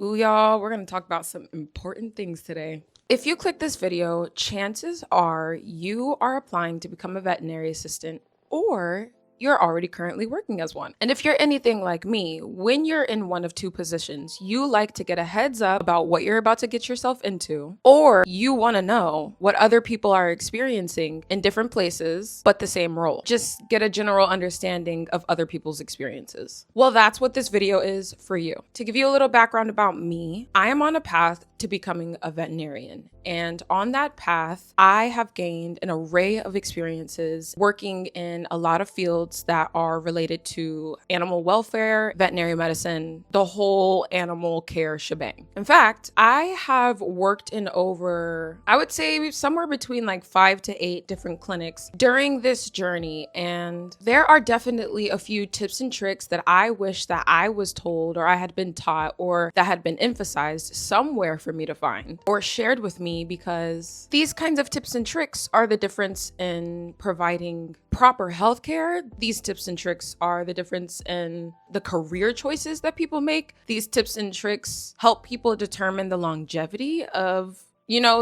Ooh, y'all, we're going to talk about some important things today. If you click this video, chances are you are applying to become a veterinary assistant or you're already currently working as one. And if you're anything like me, when you're in one of two positions, you like to get a heads up about what you're about to get yourself into, or you want to know what other people are experiencing in different places, but the same role. Just get a general understanding of other people's experiences. Well, that's what this video is for you. To give you a little background about me, I am on a path to becoming a veterinarian. And on that path, I have gained an array of experiences working in a lot of fields that are related to animal welfare, veterinary medicine, the whole animal care shebang. In fact, I have worked in over, I would say somewhere between like 5 to 8 different clinics during this journey. And there are definitely a few tips and tricks that I wish that I was told or I had been taught or that had been emphasized somewhere for me to find or shared with me, because these kinds of tips and tricks are the difference in providing proper healthcare. These tips and tricks are the difference in the career choices that people make. These tips and tricks help people determine the longevity of,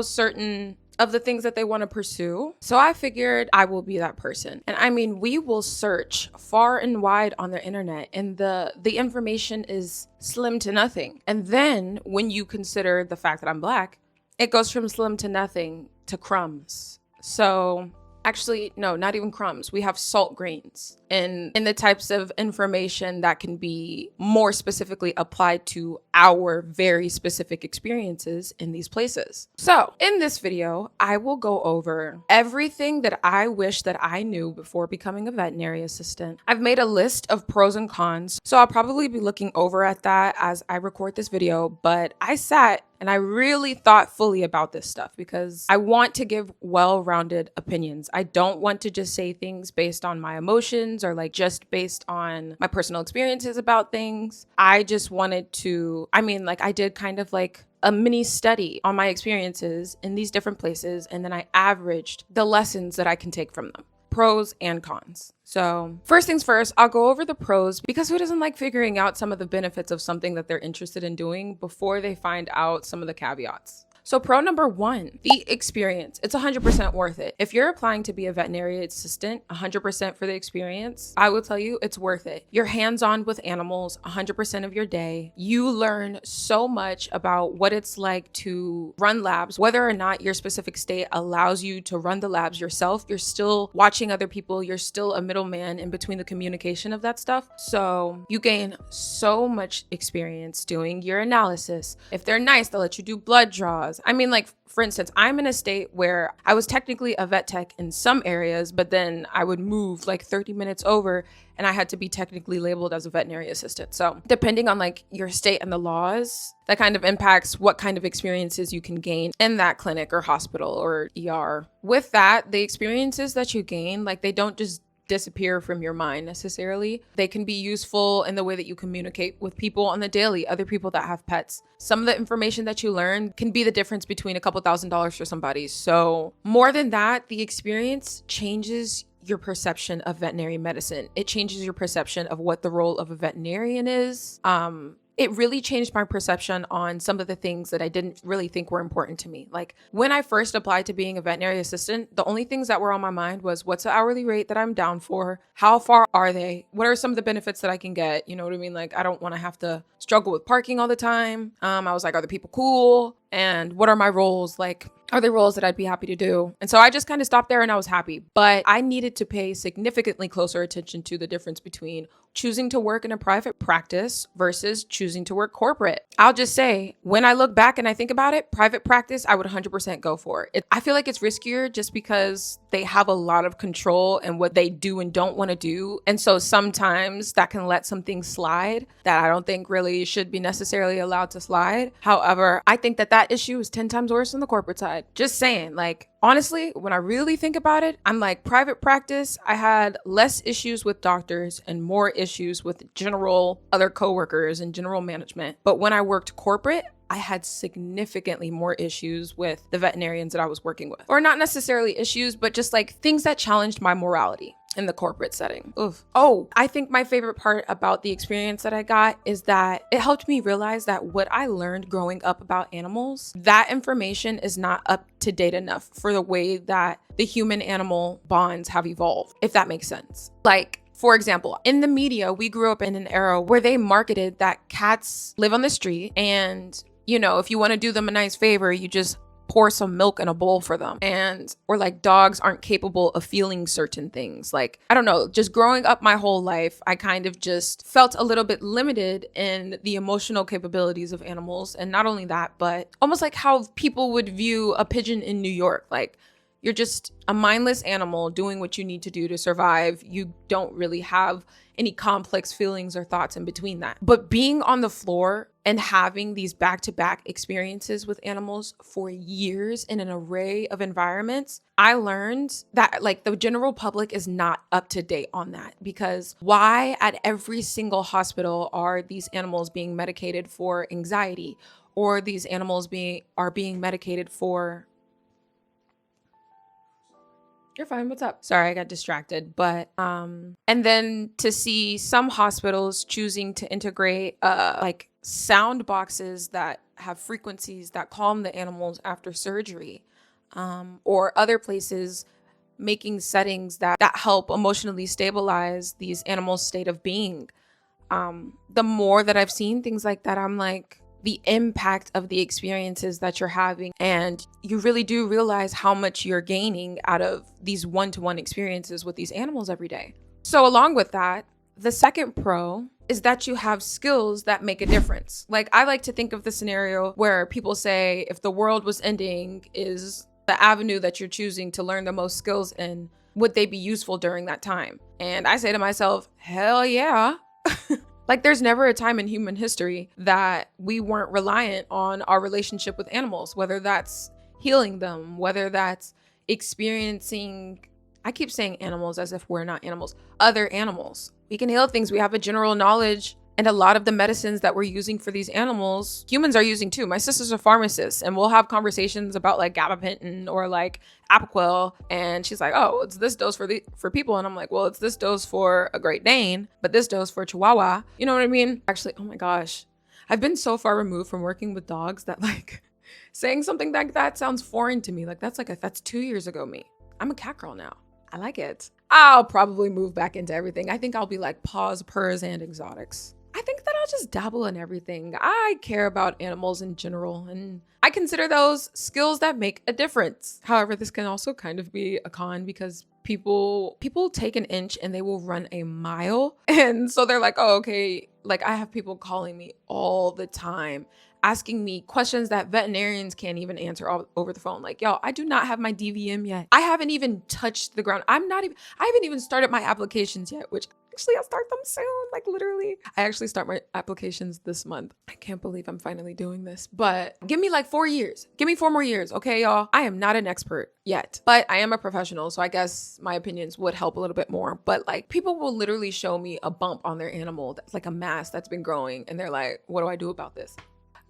certain of the things that they want to pursue. So I figured I will be that person. And I mean, we will search far and wide on the internet and the information is slim to nothing. And then when you consider the fact that I'm Black, it goes from slim to nothing to crumbs. So actually, no, not even crumbs. We have salt grains in the types of information that can be more specifically applied to our very specific experiences in these places. So in this video, I will go over everything that I wish that I knew before becoming a veterinary assistant. I've made a list of pros and cons, so I'll probably be looking over at that as I record this video, but I sat and I really thought fully about this stuff because I want to give well-rounded opinions. I don't want to just say things based on my emotions or like just based on my personal experiences about things. I just wanted to, I did kind of like a mini study on my experiences in these different places, and then I averaged the lessons that I can take from them. Pros and cons. So first things first, I'll go over the pros because who doesn't like figuring out some of the benefits of something that they're interested in doing before they find out some of the caveats. So pro number 1, the experience. It's 100% worth it. If you're applying to be a veterinary assistant, 100% for the experience, I will tell you it's worth it. You're hands-on with animals 100% of your day. You learn so much about what it's like to run labs, whether or not your specific state allows you to run the labs yourself. You're still watching other people. You're still a middleman in between the communication of that stuff. So you gain so much experience doing your analysis. If they're nice, they'll let you do blood draws. For instance, I'm in a state where I was technically a vet tech in some areas, but then I would move like 30 minutes over and I had to be technically labeled as a veterinary assistant. So depending on like your state and the laws, that kind of impacts what kind of experiences you can gain in that clinic or hospital or ER. With that, the experiences that you gain, like they don't just disappear from your mind necessarily. They can be useful in the way that you communicate with people on the daily, other people that have pets. Some of the information that you learn can be the difference between a couple $1,000s for somebody. So more than that, the experience changes your perception of veterinary medicine. It changes your perception of what the role of a veterinarian is. It really changed my perception on some of the things that I didn't really think were important to me. Like when I first applied to being a veterinary assistant, the only things that were on my mind was what's the hourly rate that I'm down for? How far are they? What are some of the benefits that I can get? You know what I mean? Like I don't want to have to struggle with parking all the time. I was like, are the people cool? And what are my roles? Like, are they roles that I'd be happy to do? And so I just kind of stopped there and I was happy. But I needed to pay significantly closer attention to the difference between choosing to work in a private practice versus choosing to work corporate. I'll just say, when I look back and I think about it, private practice, I would 100% go for it. I feel like it's riskier just because they have a lot of control in what they do and don't want to do. And so sometimes that can let some things slide that I don't think really should be necessarily allowed to slide. However, I think that issue is 10 times worse than the corporate side. Just saying, like, honestly, when I really think about it, I'm like, private practice, I had less issues with doctors and more issues with general other coworkers and general management. But when I worked corporate, I had significantly more issues with the veterinarians that I was working with. Or not necessarily issues, but just like things that challenged my morality. in the corporate setting. Oof. Oh, I think my favorite part about the experience that I got is that it helped me realize that what I learned growing up about animals, that information is not up to date enough for the way that the human animal bonds have evolved, if that makes sense. Like, for example, in the media, we grew up in an era where they marketed that cats live on the street and, you know, if you want to do them a nice favor, you just pour some milk in a bowl for them. Or like dogs aren't capable of feeling certain things. Like, I don't know, just growing up my whole life, I kind of just felt a little bit limited in the emotional capabilities of animals. And not only that, but almost like how people would view a pigeon in New York. Like, you're just a mindless animal doing what you need to do to survive. You don't really have any complex feelings or thoughts in between that. But being on the floor and having these back-to-back experiences with animals for years in an array of environments, I learned that like the general public is not up to date on that, because why at every single hospital are these animals being medicated for anxiety, or these animals are being medicated for... You're fine. What's up? Sorry, I got distracted. But, and then to see some hospitals choosing to integrate, like sound boxes that have frequencies that calm the animals after surgery, or other places making settings that help emotionally stabilize these animals' state of being. The more that I've seen things like that, I'm like, the impact of the experiences that you're having. And you really do realize how much you're gaining out of these one-to-one experiences with these animals every day. So along with that, the second pro is that you have skills that make a difference. Like, I like to think of the scenario where people say, if the world was ending, is the avenue that you're choosing to learn the most skills in, would they be useful during that time? And I say to myself, hell yeah. Like, there's never a time in human history that we weren't reliant on our relationship with animals, whether that's healing them, whether that's experiencing, I keep saying animals as if we're not animals, other animals. We can heal things. We have a general knowledge, and a lot of the medicines that we're using for these animals, humans are using too. My sister's a pharmacist, and we'll have conversations about like gabapentin or like Apoquel, and she's like, oh, it's this dose for people. And I'm like, well, it's this dose for a Great Dane, but this dose for Chihuahua. You know what I mean? Actually, oh my gosh, I've been so far removed from working with dogs that like saying something like that sounds foreign to me. Like, that's 2 years ago me. I'm a cat girl now. I like it. I'll probably move back into everything. I think I'll be like paws, purrs, and exotics. I think that I'll just dabble in everything. I care about animals in general, and I consider those skills that make a difference. However, this can also kind of be a con, because people take an inch and they will run a mile. And so they're like, oh, okay. Like, I have people calling me all the time, asking me questions that veterinarians can't even answer over the phone. Like, yo, I do not have my DVM yet. I haven't even touched the ground. I haven't even started my applications yet, which actually I'll start them soon. Like, literally, I actually start my applications this month. I can't believe I'm finally doing this, but give me like 4 years. Give me 4 more years. Okay, y'all. I am not an expert yet, but I am a professional. So I guess my opinions would help a little bit more. But like, people will literally show me a bump on their animal that's like a mass that's been growing. And they're like, what do I do about this?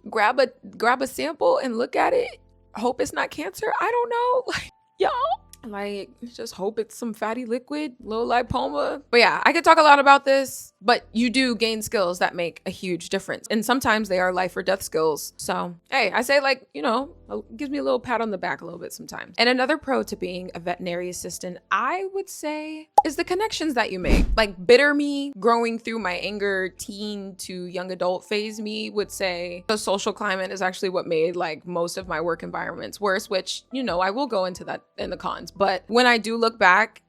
Grab a sample and look at it. Hope it's not cancer. I don't know. Like, y'all. Like, just hope it's some fatty liquid, low lipoma. But yeah, I could talk a lot about this, but you do gain skills that make a huge difference. And sometimes they are life or death skills. So, hey, I say, like, you know, it gives me a little pat on the back a little bit sometimes. And another pro to being a veterinary assistant, I would say, is the connections that you make. Like, bitter me, growing through my anger, teen to young adult phase me would say the social climate is actually what made like most of my work environments worse, which, you know, I will go into that in the cons. But when I do look back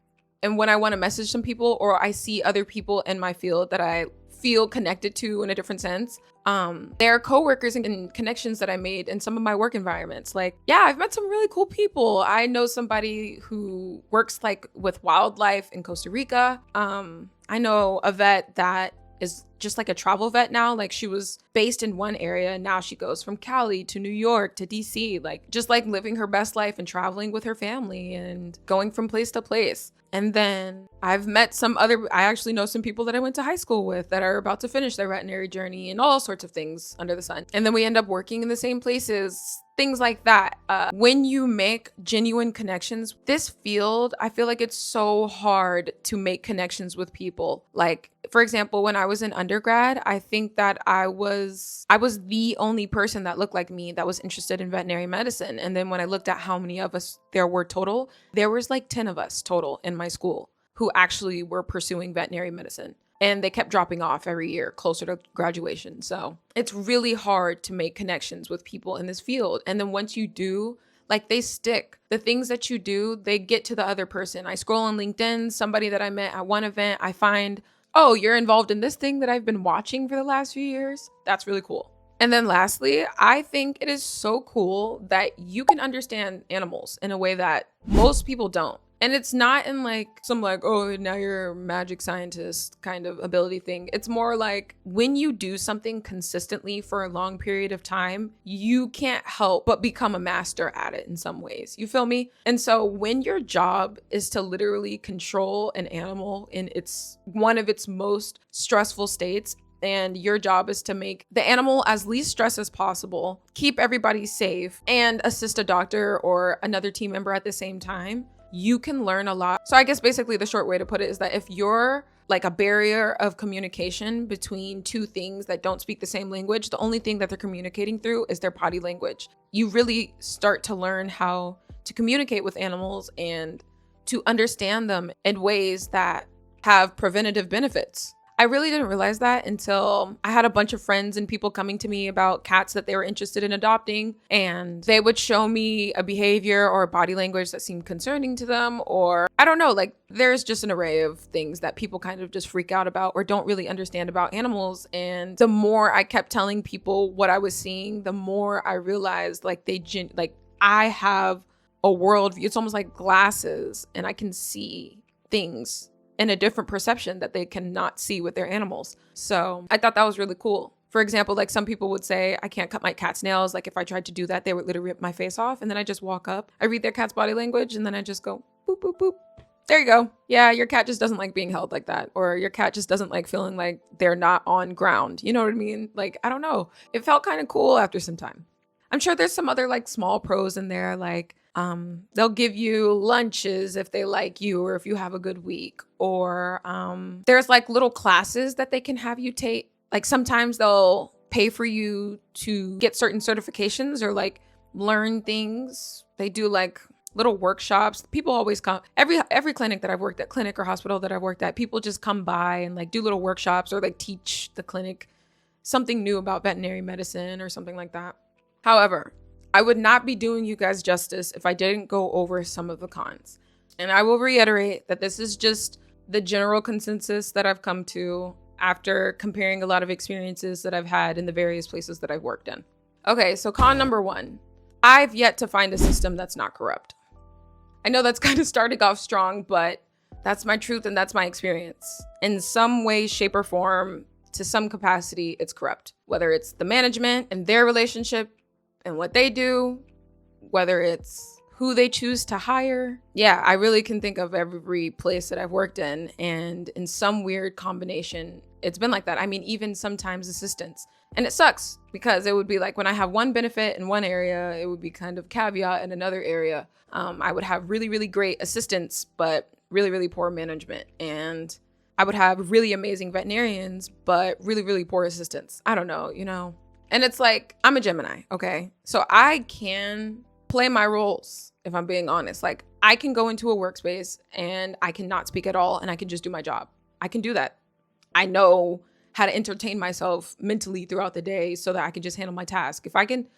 and when I want to message some people, or I see other people in my field that I feel connected to in a different sense, there are coworkers and connections that I made in some of my work environments. Like, yeah, I've met some really cool people. I know somebody who works like with wildlife in Costa Rica. I know a vet that is just like a travel vet now. Like, she was based in one area and now she goes from Cali to New York to DC, like just like living her best life and traveling with her family and going from place to place. And then I've met I actually know some people that I went to high school with that are about to finish their veterinary journey and all sorts of things under the sun. And then we end up working in the same places, things like that. When you make genuine connections, this field, I feel like it's so hard to make connections with people. Like, for example, when I was in undergrad, I think that I was the only person that looked like me that was interested in veterinary medicine. And then when I looked at how many of us there were total, there was like 10 of us total in my school who actually were pursuing veterinary medicine. And they kept dropping off every year closer to graduation. So it's really hard to make connections with people in this field. And then once you do, like, they stick. The things that you do, they get to the other person. I scroll on LinkedIn, somebody that I met at one event, I find, oh, you're involved in this thing that I've been watching for the last few years. That's really cool. And then lastly, I think it is so cool that you can understand animals in a way that most people don't. And it's not in like some like, oh, now you're a magic scientist kind of ability thing. It's more like when you do something consistently for a long period of time, you can't help but become a master at it in some ways. You feel me? And so when your job is to literally control an animal in one of its most stressful states, and your job is to make the animal as least stress as possible, keep everybody safe, and assist a doctor or another team member at the same time, you can learn a lot. So I guess basically the short way to put it is that if you're like a barrier of communication between two things that don't speak the same language, the only thing that they're communicating through is their body language. You really start to learn how to communicate with animals and to understand them in ways that have preventative benefits. I really didn't realize that until I had a bunch of friends and people coming to me about cats that they were interested in adopting, and they would show me a behavior or a body language that seemed concerning to them, or I don't know, like there's just an array of things that people kind of just freak out about or don't really understand about animals. And the more I kept telling people what I was seeing, the more I realized like I have a worldview. It's almost like glasses, and I can see things in a different perception that they cannot see with their animals. So I thought that was really cool. For example, like some people would say, I can't cut my cat's nails. Like if I tried to do that, they would literally rip my face off. And then I just walk up, I read their cat's body language, and then I just go, boop, boop, boop. There you go. Yeah, your cat just doesn't like being held like that. Or your cat just doesn't like feeling like they're not on ground. You know what I mean? Like, I don't know. It felt kind of cool after some time. I'm sure there's some other like small pros in there, like they'll give you lunches if they like you or if you have a good week, or there's like little classes that they can have you take. Like sometimes they'll pay for you to get certain certifications or like learn things. They do like little workshops. People always come, every clinic that I've worked at, clinic or hospital that I've worked at, people just come by and like do little workshops or like teach the clinic something new about veterinary medicine or something like that. However, I would not be doing you guys justice if I didn't go over some of the cons. And I will reiterate that this is just the general consensus that I've come to after comparing a lot of experiences that I've had in the various places that I've worked in. Okay, so con number one, I've yet to find a system that's not corrupt. I know that's kind of starting off strong, but that's my truth and that's my experience. In some way, shape, or form, to some capacity, it's corrupt. Whether it's the management and their relationship and what they do, whether it's who they choose to hire. Yeah, I really can think of every place that I've worked in, and in some weird combination, it's been like that. I mean, even sometimes assistants. And it sucks because it would be like when I have one benefit in one area, it would be kind of caveat in another area. I would have really, really great assistants, but really, really poor management. And I would have really amazing veterinarians, but really, really poor assistants. I don't know, you know? And it's like, I'm a Gemini, okay? So I can play my roles, if I'm being honest. Like, I can go into a workspace and I cannot speak at all and I can just do my job. I can do that. I know how to entertain myself mentally throughout the day so that I can just handle my task. If I can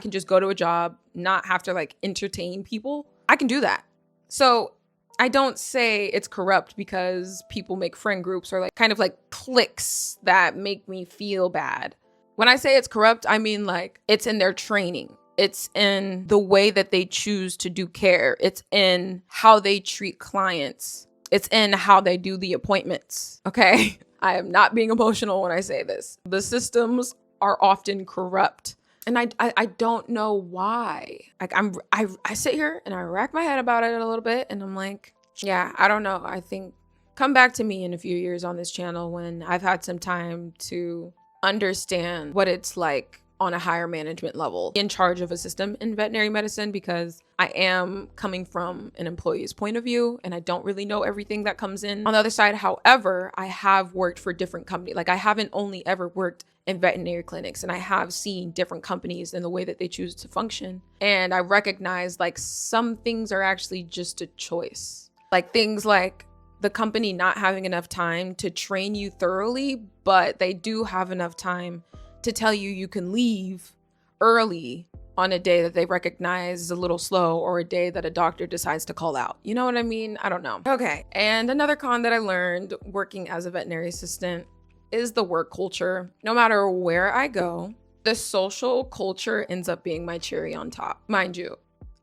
just go to a job, not have to like entertain people, I can do that. So I don't say it's corrupt because people make friend groups or like kind of like cliques that make me feel bad. When I say it's corrupt, I mean like it's in their training. It's in the way that they choose to do care. It's in how they treat clients. It's in how they do the appointments. Okay? I am not being emotional when I say this. The systems are often corrupt. And I don't know why. Like I sit here and I rack my head about it a little bit and I'm like, yeah, I don't know. I think come back to me in a few years on this channel when I've had some time to understand what it's like on a higher management level in charge of a system in veterinary medicine, because I am coming from an employee's point of view and I don't really know everything that comes in on the other side. However, I have worked for different companies. Like, I haven't only ever worked in veterinary clinics, and I have seen different companies and the way that they choose to function. And I recognize like some things are actually just a choice. Like things like the company not having enough time to train you thoroughly, but they do have enough time to tell you you can leave early on a day that they recognize is a little slow, or a day that a doctor decides to call out. You know what I mean? I don't know. Okay. And another con that I learned working as a veterinary assistant is the work culture. No matter where I go, the social culture ends up being my cherry on top. Mind you,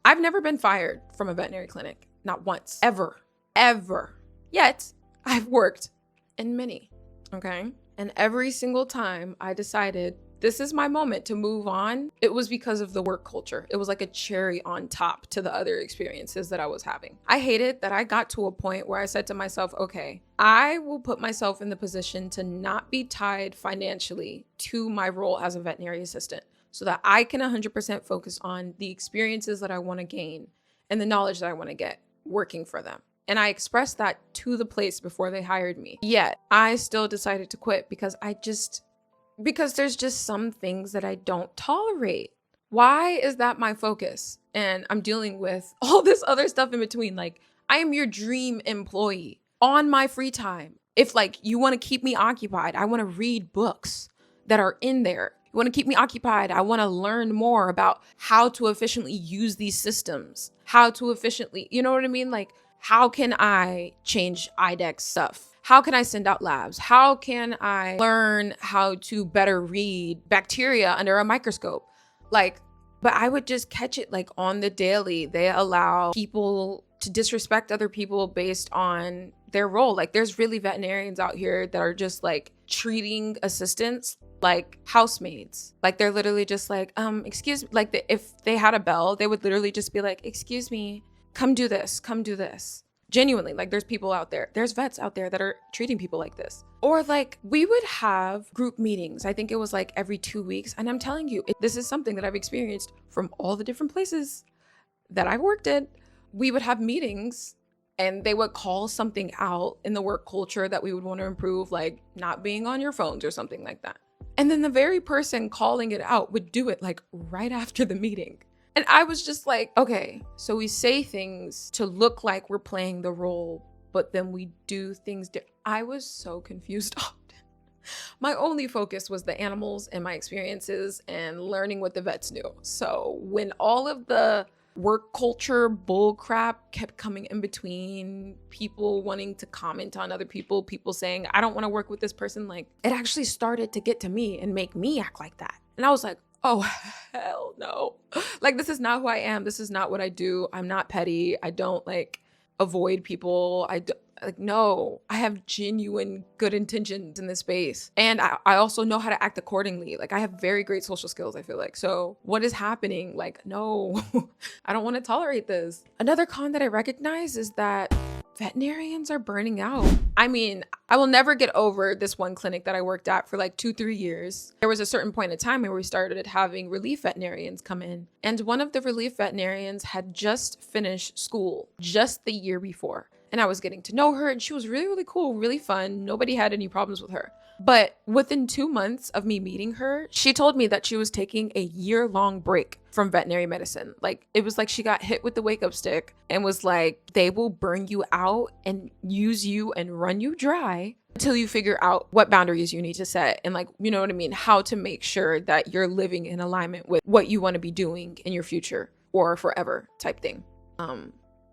I've never been fired from a veterinary clinic. Not once. Ever. Yet, I've worked in many. Okay? And every single time I decided this is my moment to move on, it was because of the work culture. It was like a cherry on top to the other experiences that I was having. I hated that I got to a point where I said to myself, okay, I will put myself in the position to not be tied financially to my role as a veterinary assistant, so that I can 100% focus on the experiences that I want to gain and the knowledge that I want to get working for them. And I expressed that to the place before they hired me. Yet I still decided to quit because there's just some things that I don't tolerate. Why is that my focus? And I'm dealing with all this other stuff in between. Like, I am your dream employee on my free time. If like you want to keep me occupied, I want to read books that are in there. You want to keep me occupied, I want to learn more about how to efficiently use these systems, how to efficiently, you know what I mean? Like, how can I change IDEX stuff? How can I send out labs? How can I learn how to better read bacteria under a microscope? Like, but I would just catch it like on the daily. They allow people to disrespect other people based on their role. Like, there's really veterinarians out here that are just like treating assistants like housemaids. Like, they're literally just like, excuse me. Like, if they had a bell, they would literally just be like, excuse me, come do this, come do this. Genuinely, like, there's people out there, there's vets out there that are treating people like this. Or like, we would have group meetings. I think it was like every 2 weeks. And I'm telling you, this is something that I've experienced from all the different places that I've worked in. We would have meetings and they would call something out in the work culture that we would want to improve, like not being on your phones or something like that. And then the very person calling it out would do it like right after the meeting. And I was just like, okay, so we say things to look like we're playing the role, but then we do things. I was so confused often. My only focus was the animals and my experiences and learning what the vets knew. So when all of the work culture bull crap kept coming in between, people wanting to comment on other people, people saying, I don't want to work with this person, like, it actually started to get to me and make me act like that. And I was like, oh, hell no. Like, this is not who I am. This is not what I do. I'm not petty. I don't like avoid people. No, I have genuine good intentions in this space. And I also know how to act accordingly. Like, I have very great social skills, I feel like. So what is happening? Like, no, I don't want to tolerate this. Another con that I recognize is that veterinarians are burning out. I mean, I will never get over this one clinic that I worked at for like 2-3 years. There was a certain point in time where we started having relief veterinarians come in. And one of the relief veterinarians had just finished school just the year before. And I was getting to know her and she was really, really cool, really fun. Nobody had any problems with her. But within 2 months of me meeting her, she told me that she was taking a year-long break from veterinary medicine. Like, it was like she got hit with the wake-up stick and was like, they will burn you out and use you and run you dry until you figure out what boundaries you need to set and, like, you know what I mean? How to make sure that you're living in alignment with what you want to be doing in your future or forever type thing.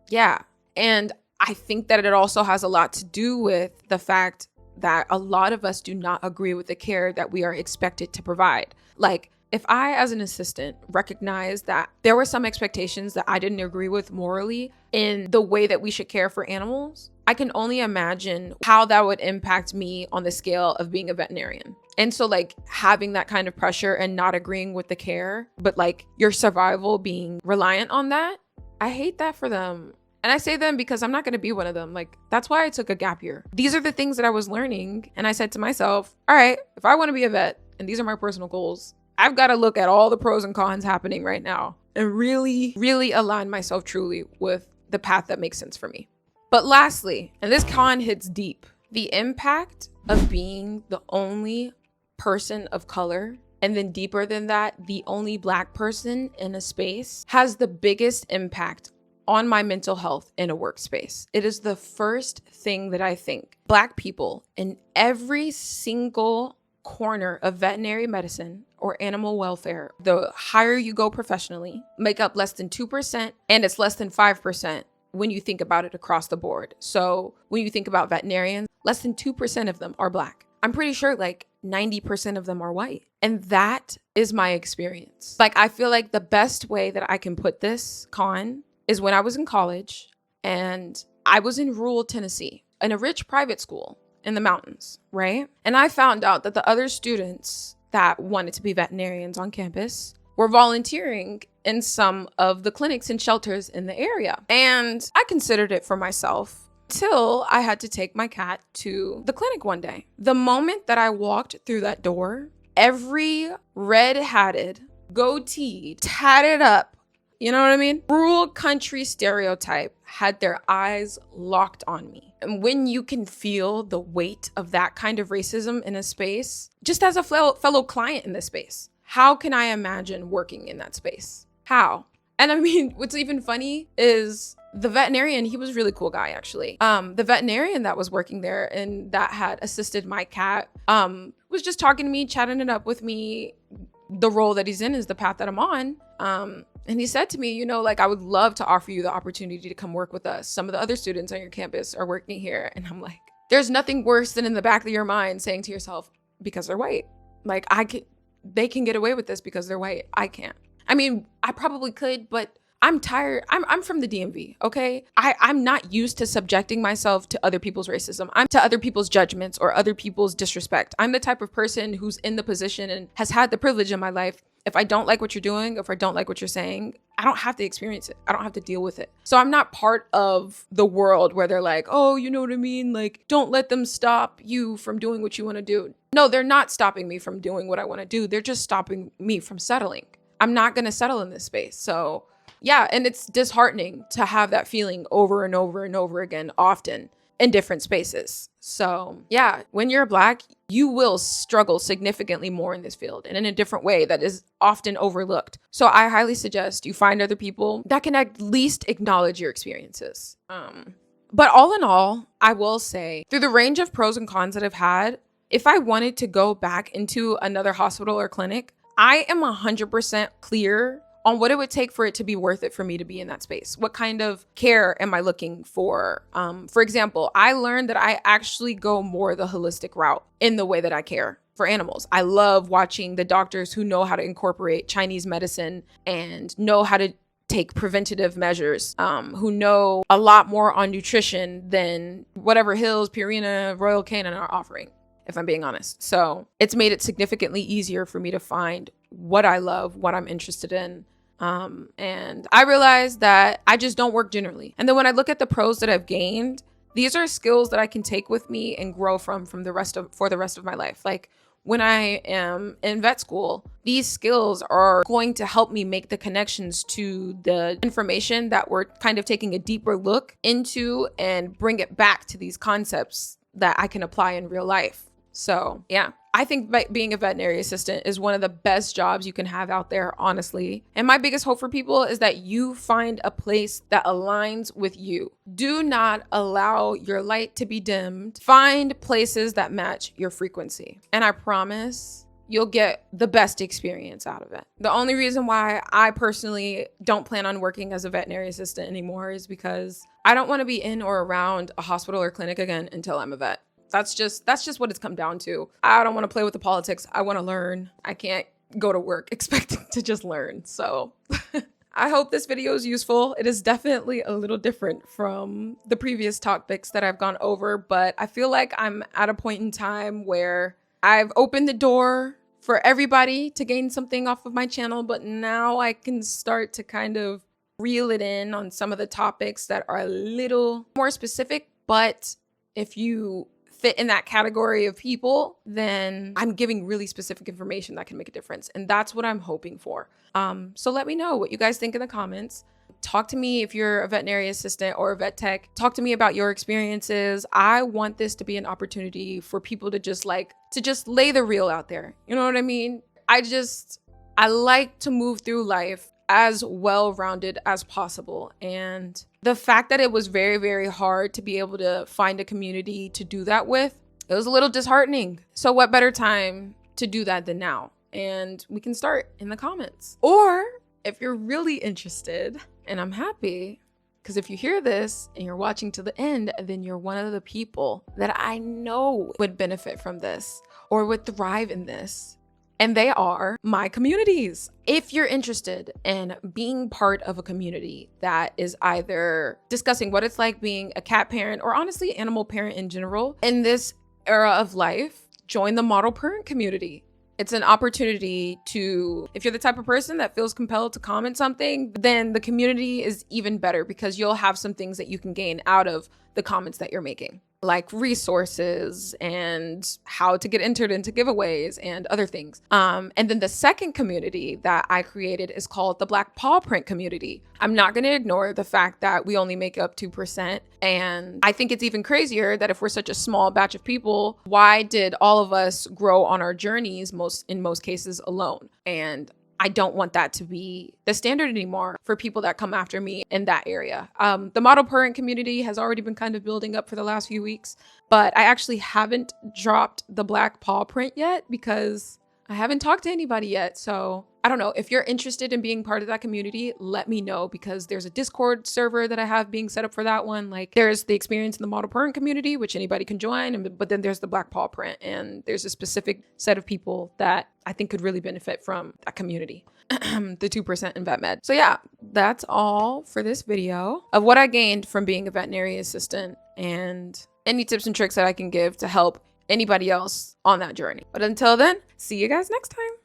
Yeah. And I think that it also has a lot to do with the fact that a lot of us do not agree with the care that we are expected to provide. Like, if I, as an assistant, recognize that there were some expectations that I didn't agree with morally in the way that we should care for animals, I can only imagine how that would impact me on the scale of being a veterinarian. And so, like, having that kind of pressure and not agreeing with the care, but like your survival being reliant on that, I hate that for them. And I say them because I'm not going to be one of them. Like, that's why I took a gap year. These are the things that I was learning. And I said to myself, all right, if I want to be a vet and these are my personal goals, I've got to look at all the pros and cons happening right now and really, really align myself truly with the path that makes sense for me. But lastly, and this con hits deep, the impact of being the only person of color, and then deeper than that, the only Black person in a space, has the biggest impact on my mental health in a workspace. It is the first thing that I think. Black people in every single corner of veterinary medicine or animal welfare, the higher you go professionally, make up less than 2%, and it's less than 5% when you think about it across the board. So when you think about veterinarians, less than 2% of them are Black. I'm pretty sure like 90% of them are white. And that is my experience. Like, I feel like the best way that I can put this con is when I was in college and I was in rural Tennessee in a rich private school in the mountains, right? And I found out that the other students that wanted to be veterinarians on campus were volunteering in some of the clinics and shelters in the area. And I considered it for myself till I had to take my cat to the clinic one day. The moment that I walked through that door, every red-hatted, goateed, tatted up, you know what I mean? Rural country stereotype had their eyes locked on me. And when you can feel the weight of that kind of racism in a space, just as a fellow client in this space, how can I imagine working in that space? How? And I mean, what's even funny is the veterinarian, he was a really cool guy, actually. The veterinarian that was working there and that had assisted my cat was just talking to me, chatting it up with me. The role that he's in is the path that I'm on. And he said to me, you know, like, I would love to offer you the opportunity to come work with us. Some of the other students on your campus are working here. And I'm like, there's nothing worse than in the back of your mind saying to yourself, because they're white. Like, they can get away with this because they're white. I can't. I mean, I probably could, but I'm tired. I'm from the DMV, okay? I'm not used to subjecting myself to other people's racism. I'm to other people's judgments or other people's disrespect. I'm the type of person who's in the position and has had the privilege in my life. If I don't like what you're doing, if I don't like what you're saying, I don't have to experience it. I don't have to deal with it. So I'm not part of the world where they're like, oh, you know what I mean? Like, don't let them stop you from doing what you want to do. No, they're not stopping me from doing what I want to do. They're just stopping me from settling. I'm not going to settle in this space. So yeah, and it's disheartening to have that feeling over and over and over again, often in different spaces. So yeah, when you're Black, you will struggle significantly more in this field and in a different way that is often overlooked. So I highly suggest you find other people that can at least acknowledge your experiences. But all in all, I will say through the range of pros and cons that I've had, if I wanted to go back into another hospital or clinic, I am 100% clear on what it would take for it to be worth it for me to be in that space. What kind of care am I looking for? For example, I learned that I actually go more the holistic route in the way that I care for animals. I love watching the doctors who know how to incorporate Chinese medicine and know how to take preventative measures, who know a lot more on nutrition than whatever Hills, Purina, Royal Canin are offering, if I'm being honest. So it's made it significantly easier for me to find what I love, what I'm interested in. And I realized that I just don't work generally. And then when I look at the pros that I've gained, these are skills that I can take with me and grow for the rest of my life. Like when I am in vet school, these skills are going to help me make the connections to the information that we're kind of taking a deeper look into and bring it back to these concepts that I can apply in real life. So yeah, I think being a veterinary assistant is one of the best jobs you can have out there, honestly. And my biggest hope for people is that you find a place that aligns with you. Do not allow your light to be dimmed. Find places that match your frequency. And I promise you'll get the best experience out of it. The only reason why I personally don't plan on working as a veterinary assistant anymore is because I don't want to be in or around a hospital or clinic again until I'm a vet. That's just what it's come down to. I don't want to play with the politics. I want to learn. I can't go to work expecting to just learn. So I hope this video is useful. It is definitely a little different from the previous topics that I've gone over, but I feel like I'm at a point in time where I've opened the door for everybody to gain something off of my channel, but now I can start to kind of reel it in on some of the topics that are a little more specific. But if you fit in that category of people, then I'm giving really specific information that can make a difference. And that's what I'm hoping for. So let me know what you guys think in the comments. Talk to me if you're a veterinary assistant or a vet tech. Talk to me about your experiences. I want this to be an opportunity for people to just lay the real out there. You know what I mean? I like to move through life as well-rounded as possible. And the fact that it was very, very hard to be able to find a community to do that with, it was a little disheartening. So what better time to do that than now? And we can start in the comments. Or if you're really interested, and I'm happy, because if you hear this and you're watching to the end, then you're one of the people that I know would benefit from this or would thrive in this. And they are my communities. If you're interested in being part of a community that is either discussing what it's like being a cat parent or honestly animal parent in general in this era of life, join the model parent community. It's an opportunity to, if you're the type of person that feels compelled to comment something, then the community is even better because you'll have some things that you can gain out of the comments that you're making, like resources and how to get entered into giveaways and other things. And then the second community that I created is called the Black Paw Print community. I'm not going to ignore the fact that we only make up 2%. And I think it's even crazier that if we're such a small batch of people, why did all of us grow on our journeys in most cases alone? And I don't want that to be the standard anymore for people that come after me in that area. The model parent community has already been kind of building up for the last few weeks, but I actually haven't dropped the Black Paw Print yet because I haven't talked to anybody yet. So I don't know. If you're interested in being part of that community, let me know because there's a Discord server that I have being set up for that one. Like there's the experience in the model parent community, which anybody can join. But then there's the Black Paw Print and there's a specific set of people that I think could really benefit from that community. The 2% in vet med. So yeah, that's all for this video of what I gained from being a veterinary assistant and any tips and tricks that I can give to help anybody else on that journey. But until then, see you guys next time.